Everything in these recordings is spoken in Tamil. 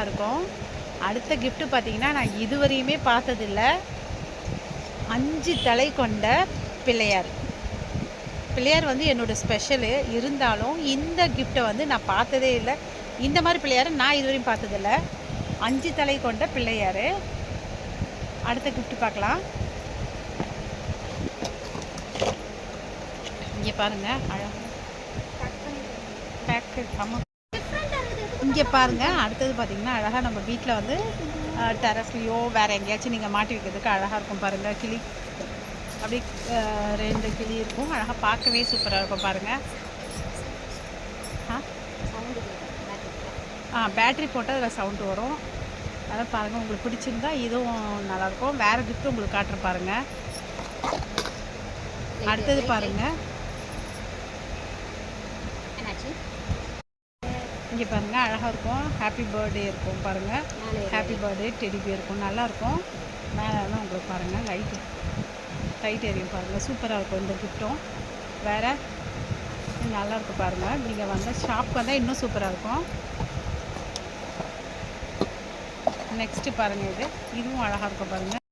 இருக்கும். அடுத்த gift பார்த்தீங்கன்னா நான் இதுவரையுமே பார்த்ததில்ல. 5 தலை கொண்ட பிள்ளையார். பிள்ளையார் வந்து என்னோட ஸ்பெஷலு. இருந்தாலும் இந்த கிஃப்ட்டை வந்து நான் பார்த்ததே இல்லை. இந்த மாதிரி பிள்ளையாரை நான் இதுவரையும் பார்த்ததில்ல. 5 தலை கொண்ட பிள்ளையார். அடுத்த gift பார்க்கலாம். இங்கே பாருங்கள், அழகாக பேக்கு ஆமாம். இங்கே பாருங்கள், அடுத்தது பார்த்திங்கன்னா அழகாக நம்ம வீட்டில் வந்து டெரஸ்லையோ வேறு எங்கேயாச்சும் நீங்கள் மாட்டி வைக்கிறதுக்கு அழகாக இருக்கும் பாருங்கள். கிளி அப்படி 2 கிளி இருக்கும். அழகாக பார்க்கவே சூப்பராக இருக்கும் பாருங்கள். பேட்ரி போட்டால் அதில் சவுண்டு வரும். அதான் பாருங்கள், உங்களுக்கு பிடிச்சிருந்தா இதுவும் நல்லாயிருக்கும். வேறு கிஃப்ட்டு உங்களுக்கு காட்டுறேன் பாருங்கள். அடுத்தது பாருங்கள், இங்கே பாருங்கள் அழகாக இருக்கும். ஹாப்பி பர்த்டே இருக்கும் பாருங்கள். ஹாப்பி பர்த்டே டெடி பியர் இருக்கும், நல்லாயிருக்கும். மேலே தான் உங்களுக்கு பாருங்கள் லைட் எரியும் பாருங்கள். சூப்பராக இருக்கும் இந்த கிஃப்ட்டும். வேறு நல்லாயிருக்கும் பாருங்கள். நீங்கள் வந்து ஷாப்புக்கு வந்தால் இன்னும் சூப்பராக இருக்கும். நெக்ஸ்ட்டு பாருங்கள், இதுவும் அழகாக இருக்கும் பாருங்கள்.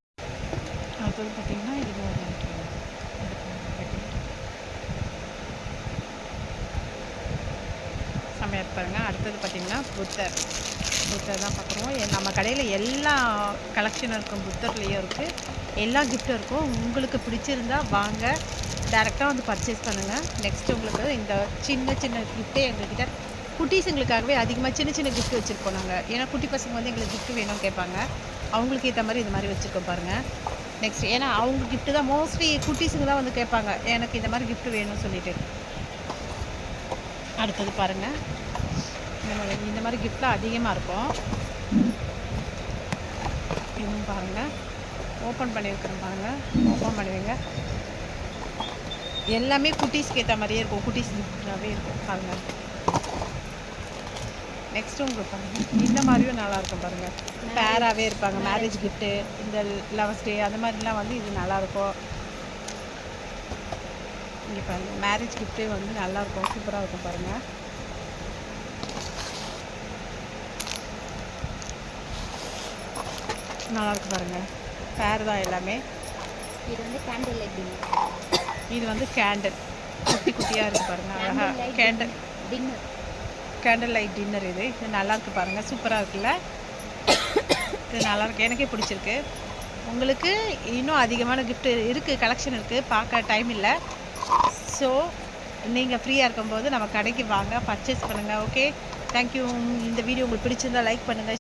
அடுத்தது பார்த்திங்கன்னா இது செம்மையாக பாருங்கள். அடுத்தது பார்த்திங்கன்னா புத்தர் தான் பார்க்குறோம். நம்ம கடையில் எல்லா கலெக்ஷனும் இருக்கும். புத்தர்லேயும் இருக்குது, எல்லா கிஃப்ட்டும் இருக்கும். உங்களுக்கு பிடிச்சிருந்தா வாங்க, டேரெக்டாக வந்து பர்ச்சேஸ் பண்ணுங்கள். நெக்ஸ்ட்டு உங்களுக்கு இந்த சின்ன கிஃப்ட்டே எங்கள்கிட்ட குட்டீஸுங்களுக்காகவே அதிகமாக சின்ன கிஃப்ட் வச்சுருக்கோம் நாங்கள். ஏன்னா குட்டி பசங்க வந்து எங்களுக்கு கிஃப்ட் வேணும்னு கேட்பாங்க. அவங்களுக்கு ஏற்ற மாதிரி இது மாதிரி வச்சுருக்கோம் பாருங்கள். நெக்ஸ்ட் ஏன்னா அவங்க கிஃப்ட்டு தான் மோஸ்ட்லி குட்டீஸுங்க தான் வந்து கேட்பாங்க, எனக்கு இந்த மாதிரி கிஃப்ட் வேணும்னு சொல்லிட்டு. அடுத்தது பாருங்கள், இந்த மாதிரி கிஃப்ட்லாம் அதிகமாக இருக்கும். இதுவும் பாருங்கள், ஓப்பன் பண்ணியிருக்கிறேன் பாருங்கள். ஓப்பன் பண்ணுவீங்க, எல்லாமே குட்டீஸ்க்கு ஏற்ற மாதிரியே இருக்கும். குட்டீஸ் கிஃப்டாகவே இருக்கும் பாருங்கள். நெக்ஸ்ட்டு உங்களுக்கு பாருங்கள், இந்த மாதிரியும் நல்லாயிருக்கும் பாருங்கள். பேராகவே இருப்பாங்க. மேரேஜ் கிஃப்ட்டு, இந்த லவர்ஸ் டே அந்த மாதிரிலாம் வந்து இது நல்லாயிருக்கும். இங்கே பாருங்கள், மேரேஜ் கிஃப்ட்டே வந்து நல்லாயிருக்கும், சூப்பராக இருக்கும் பாருங்கள். நல்லாயிருக்கு பாருங்கள். பேர் தான் எல்லாமே. இது வந்து கேண்டில் லைட் டின்னர். இது வந்து கேண்டில் குட்டியாக இருக்குது பாருங்கள். அழகாக கேண்டில் லைட் டின்னர். இது நல்லாயிருக்கு பாருங்கள், சூப்பராக இருக்குல்ல. இது நல்லாயிருக்கு, எனக்கே பிடிச்சிருக்கு. உங்களுக்கு இன்னும் அதிகமான கிஃப்ட் இருக்குது, கலெக்ஷன் இருக்குது, பார்க்க டைம் இல்லை. ஸோ நீங்கள் ஃப்ரீயாக இருக்கும்போது நம்ம கடைக்கு வாங்க, பர்ச்சேஸ் பண்ணுங்கள். Okay, thank you. இந்த வீடியோ உங்களுக்கு பிடிச்சிருந்தால் லைக் பண்ணுங்கள்.